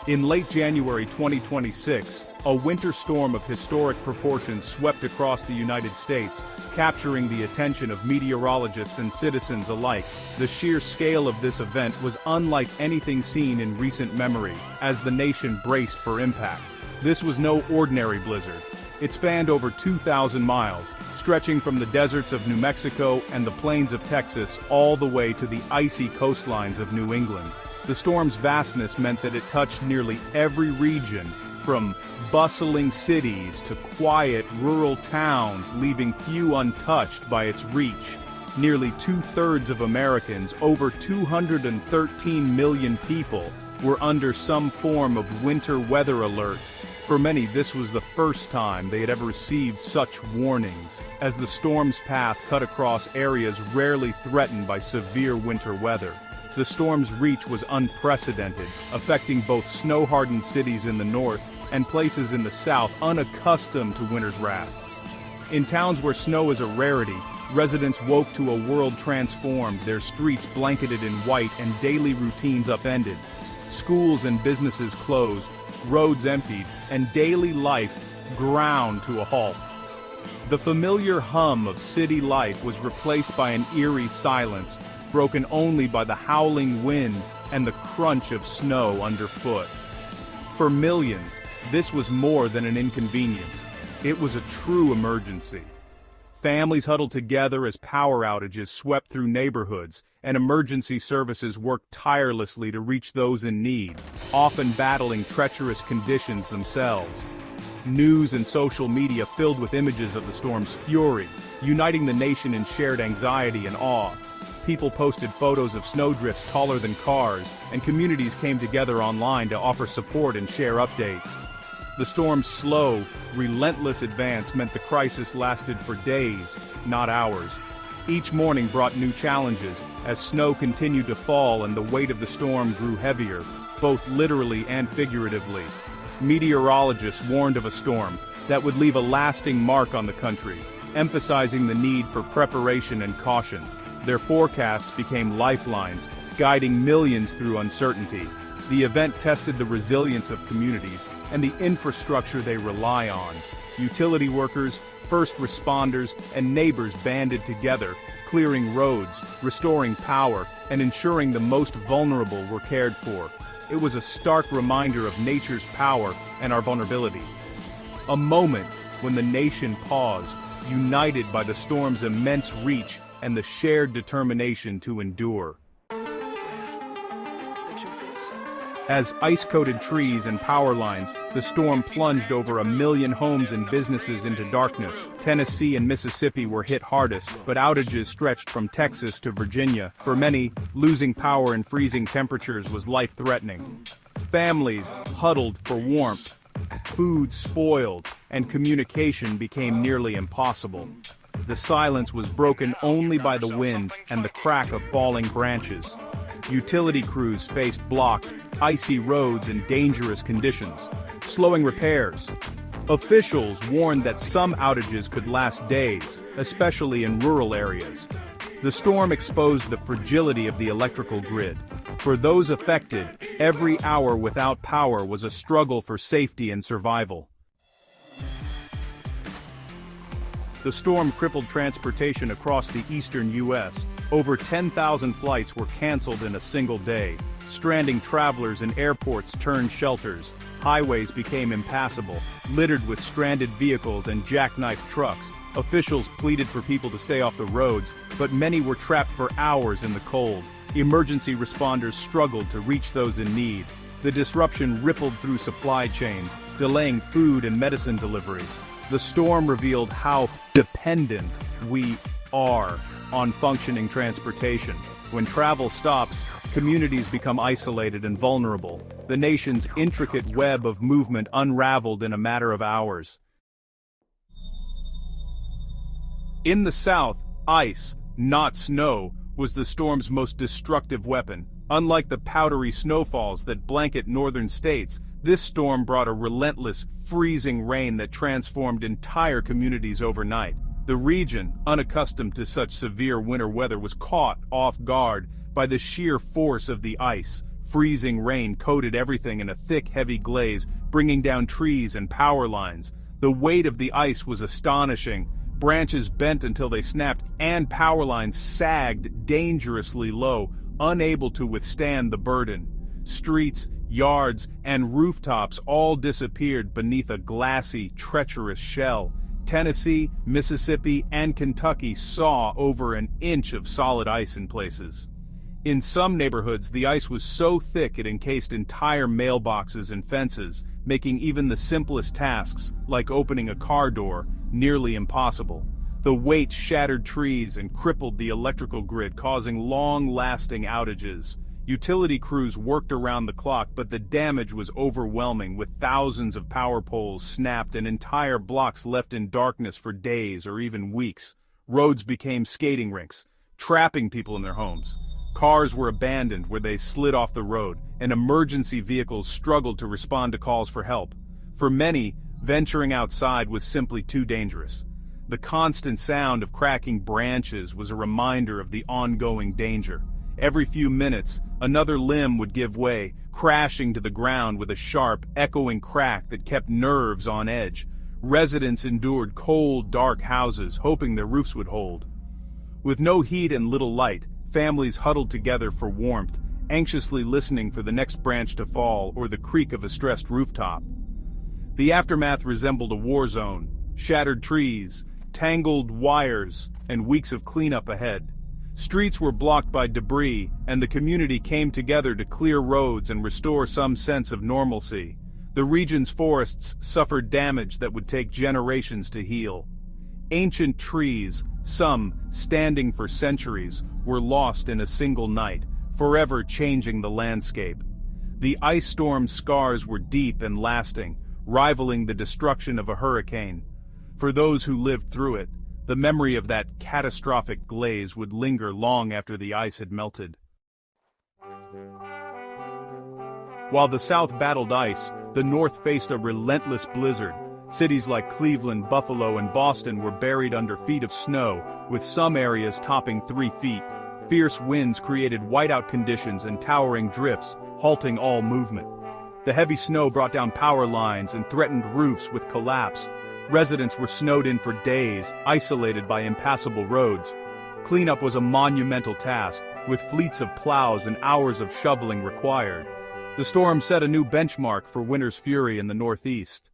In late January 2026, a winter storm of historic proportions swept across the United States, capturing the attention of meteorologists and citizens alike. The sheer scale of this event was unlike anything seen in recent memory, as the nation braced for impact. This was no ordinary blizzard. It spanned over 2,000 miles, stretching from the deserts of New Mexico and the plains of Texas all the way to the icy coastlines of New England. The storm's vastness meant that it touched nearly every region, from bustling cities to quiet rural towns, leaving few untouched by its reach. Nearly two-thirds of Americans, over 213 million people, were under some form of winter weather alert. For many, this was the first time they had ever received such warnings, as the storm's path cut across areas rarely threatened by severe winter weather. The storm's reach was unprecedented, affecting both snow-hardened cities in the north and places in the south unaccustomed to winter's wrath. In towns where snow is a rarity, residents woke to a world transformed, their streets blanketed in white and daily routines upended. Schools and businesses closed, roads emptied, and daily life ground to a halt. The familiar hum of city life was replaced by an eerie silence, broken only by the howling wind and the crunch of snow underfoot. For millions, this was more than an inconvenience. It was a true emergency. Families huddled together as power outages swept through neighborhoods, and emergency services worked tirelessly to reach those in need, often battling treacherous conditions themselves. News and social media filled with images of the storm's fury, uniting the nation in shared anxiety and awe. People posted photos of snowdrifts taller than cars, and communities came together online to offer support and share updates. The storm's slow, relentless advance meant the crisis lasted for days, not hours. Each morning brought new challenges, as snow continued to fall and the weight of the storm grew heavier, both literally and figuratively. Meteorologists warned of a storm that would leave a lasting mark on the country, emphasizing the need for preparation and caution. Their forecasts became lifelines, guiding millions through uncertainty. The event tested the resilience of communities and the infrastructure they rely on. Utility workers, first responders, and neighbors banded together, clearing roads, restoring power, and ensuring the most vulnerable were cared for. It was a stark reminder of nature's power and our vulnerability. A moment when the nation paused, united by the storm's immense reach and the shared determination to endure. As ice-coated trees and power lines, the storm plunged over 1 million homes and businesses into darkness. Tennessee and Mississippi were hit hardest, but outages stretched from Texas to Virginia. For many, losing power in freezing temperatures was life-threatening. Families huddled for warmth, food spoiled, and communication became nearly impossible. The silence was broken only by the wind and the crack of falling branches. Utility crews faced blocked, icy roads and dangerous conditions, slowing repairs. Officials warned that some outages could last days, especially in rural areas. The storm exposed the fragility of the electrical grid. For those affected, every hour without power was a struggle for safety and survival. The storm crippled transportation across the eastern U.S. Over 10,000 flights were canceled in a single day. Stranding travelers in airports turned shelters. Highways became impassable, littered with stranded vehicles and jackknifed trucks. Officials pleaded for people to stay off the roads, but many were trapped for hours in the cold. Emergency responders struggled to reach those in need. The disruption rippled through supply chains, delaying food and medicine deliveries. The storm revealed how dependent we are on functioning transportation. When travel stops, communities become isolated and vulnerable. The nation's intricate web of movement unraveled in a matter of hours. In the south, ice, not snow, was the storm's most destructive weapon. Unlike the powdery snowfalls that blanket northern states, this storm brought a relentless, freezing rain that transformed entire communities overnight. The region, unaccustomed to such severe winter weather, was caught off guard by the sheer force of the ice. Freezing rain coated everything in a thick, heavy glaze, bringing down trees and power lines. The weight of the ice was astonishing. Branches bent until they snapped, and power lines sagged dangerously low, unable to withstand the burden. Streets, yards, and rooftops all disappeared beneath a glassy, treacherous shell. Tennessee, Mississippi, and Kentucky saw over an inch of solid ice in places. In some neighborhoods, the ice was so thick it encased entire mailboxes and fences, making even the simplest tasks, like opening a car door, nearly impossible. The weight shattered trees and crippled the electrical grid, causing long-lasting outages. Utility crews worked around the clock, but the damage was overwhelming, with thousands of power poles snapped and entire blocks left in darkness for days or even weeks. Roads became skating rinks, trapping people in their homes. Cars were abandoned where they slid off the road, and emergency vehicles struggled to respond to calls for help. For many, venturing outside was simply too dangerous. The constant sound of cracking branches was a reminder of the ongoing danger. Every few minutes, another limb would give way, crashing to the ground with a sharp, echoing crack that kept nerves on edge. Residents endured cold, dark houses, hoping their roofs would hold. With no heat and little light, families huddled together for warmth, anxiously listening for the next branch to fall or the creak of a stressed rooftop. The aftermath resembled a war zone: shattered trees, tangled wires, and weeks of cleanup ahead. Streets were blocked by debris, and the community came together to clear roads and restore some sense of normalcy. The region's forests suffered damage that would take generations to heal. Ancient trees, some standing for centuries, were lost in a single night, forever changing the landscape. The ice storm's scars were deep and lasting, rivaling the destruction of a hurricane. For those who lived through it, the memory of that catastrophic glaze would linger long after the ice had melted. While the South battled ice, the North faced a relentless blizzard. Cities like Cleveland, Buffalo, and Boston were buried under feet of snow, with some areas topping 3 feet. Fierce winds created whiteout conditions and towering drifts, halting all movement. The heavy snow brought down power lines and threatened roofs with collapse. Residents were snowed in for days, isolated by impassable roads. Cleanup was a monumental task, with fleets of plows and hours of shoveling required. The storm set a new benchmark for winter's fury in the Northeast.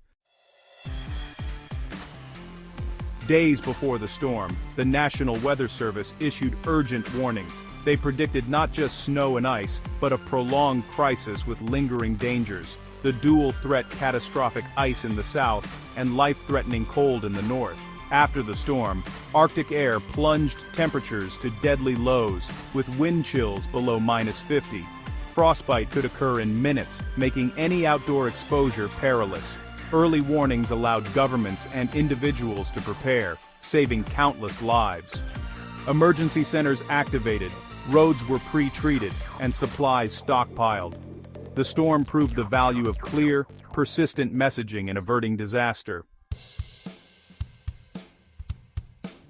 Days before the storm, the National Weather Service issued urgent warnings. They predicted not just snow and ice, but a prolonged crisis with lingering dangers. The dual-threat catastrophic ice in the south and life-threatening cold in the north. After the storm, Arctic air plunged temperatures to deadly lows, with wind chills below -50. Frostbite could occur in minutes, making any outdoor exposure perilous. Early warnings allowed governments and individuals to prepare, saving countless lives. Emergency centers activated, roads were pre-treated, and supplies stockpiled. The storm proved the value of clear, persistent messaging in averting disaster.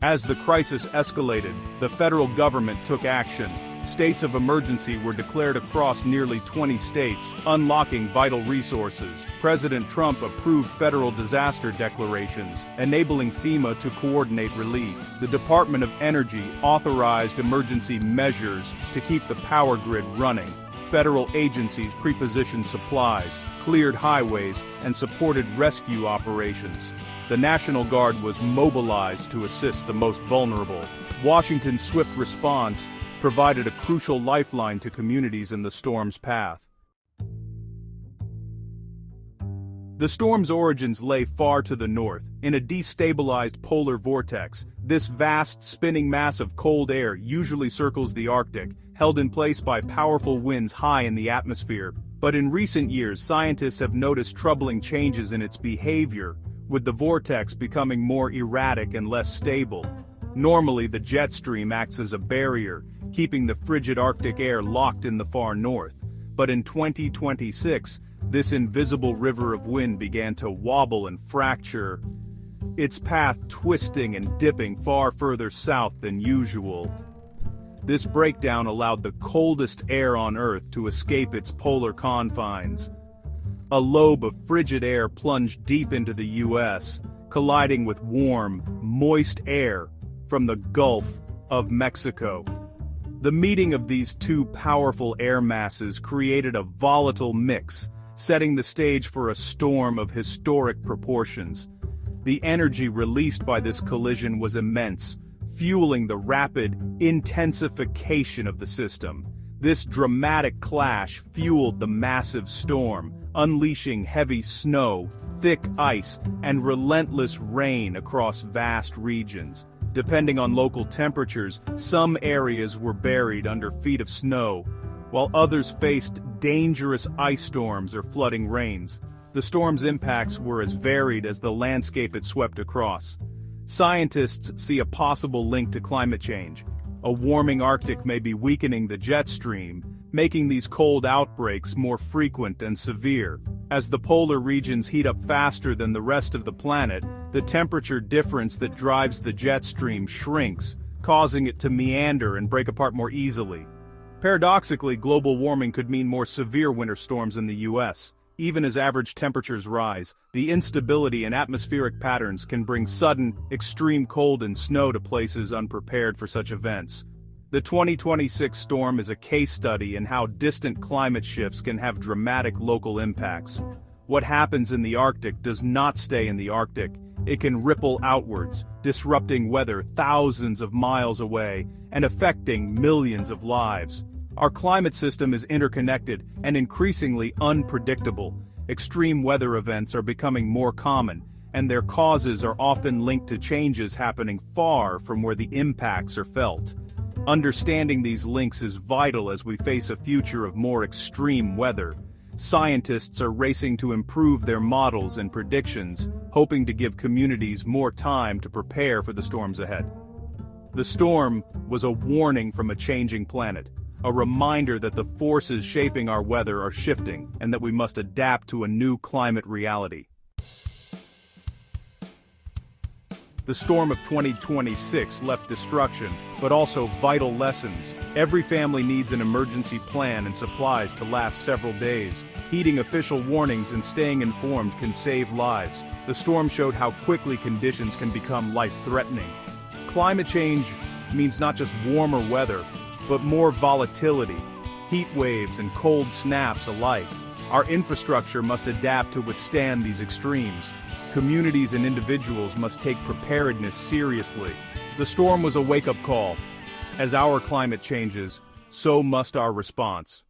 As the crisis escalated, the federal government took action. States of emergency were declared across nearly 20 states, unlocking vital resources. President Trump approved federal disaster declarations, enabling FEMA to coordinate relief. The Department of Energy authorized emergency measures to keep the power grid running. Federal agencies prepositioned supplies, cleared highways, and supported rescue operations. The National Guard was mobilized to assist the most vulnerable. Washington's swift response provided a crucial lifeline to communities in the storm's path. The storm's origins lay far to the north, in a destabilized polar vortex. This vast, spinning mass of cold air usually circles the Arctic, held in place by powerful winds high in the atmosphere. But in recent years, scientists have noticed troubling changes in its behavior, with the vortex becoming more erratic and less stable. Normally, the jet stream acts as a barrier, keeping the frigid Arctic air locked in the far north. But in 2026, this invisible river of wind began to wobble and fracture, its path twisting and dipping far further south than usual. This breakdown allowed the coldest air on Earth to escape its polar confines. A lobe of frigid air plunged deep into the U.S., colliding with warm, moist air from the Gulf of Mexico. The meeting of these two powerful air masses created a volatile mix, setting the stage for a storm of historic proportions. The energy released by this collision was immense, fueling the rapid intensification of the system. This dramatic clash fueled the massive storm, unleashing heavy snow, thick ice, and relentless rain across vast regions. Depending on local temperatures, some areas were buried under feet of snow, while others faced dangerous ice storms or flooding rains. The storm's impacts were as varied as the landscape it swept across. Scientists see a possible link to climate change. A warming Arctic may be weakening the jet stream, making these cold outbreaks more frequent and severe. As the polar regions heat up faster than the rest of the planet, the temperature difference that drives the jet stream shrinks, causing it to meander and break apart more easily. Paradoxically, global warming could mean more severe winter storms in the U.S. Even as average temperatures rise, the instability in atmospheric patterns can bring sudden, extreme cold and snow to places unprepared for such events. The 2026 storm is a case study in how distant climate shifts can have dramatic local impacts. What happens in the Arctic does not stay in the Arctic. It can ripple outwards, disrupting weather thousands of miles away and affecting millions of lives. Our climate system is interconnected and increasingly unpredictable. Extreme weather events are becoming more common, and their causes are often linked to changes happening far from where the impacts are felt. Understanding these links is vital as we face a future of more extreme weather. Scientists are racing to improve their models and predictions, hoping to give communities more time to prepare for the storms ahead. The storm was a warning from a changing planet, a reminder that the forces shaping our weather are shifting and that we must adapt to a new climate reality. The storm of 2026 left destruction, but also vital lessons. Every family needs an emergency plan and supplies to last several days. Heeding official warnings and staying informed can save lives. The storm showed how quickly conditions can become life-threatening. Climate change means not just warmer weather, but more volatility, heat waves and cold snaps alike. Our infrastructure must adapt to withstand these extremes. Communities and individuals must take preparedness seriously. The storm was a wake-up call. As our climate changes, so must our response.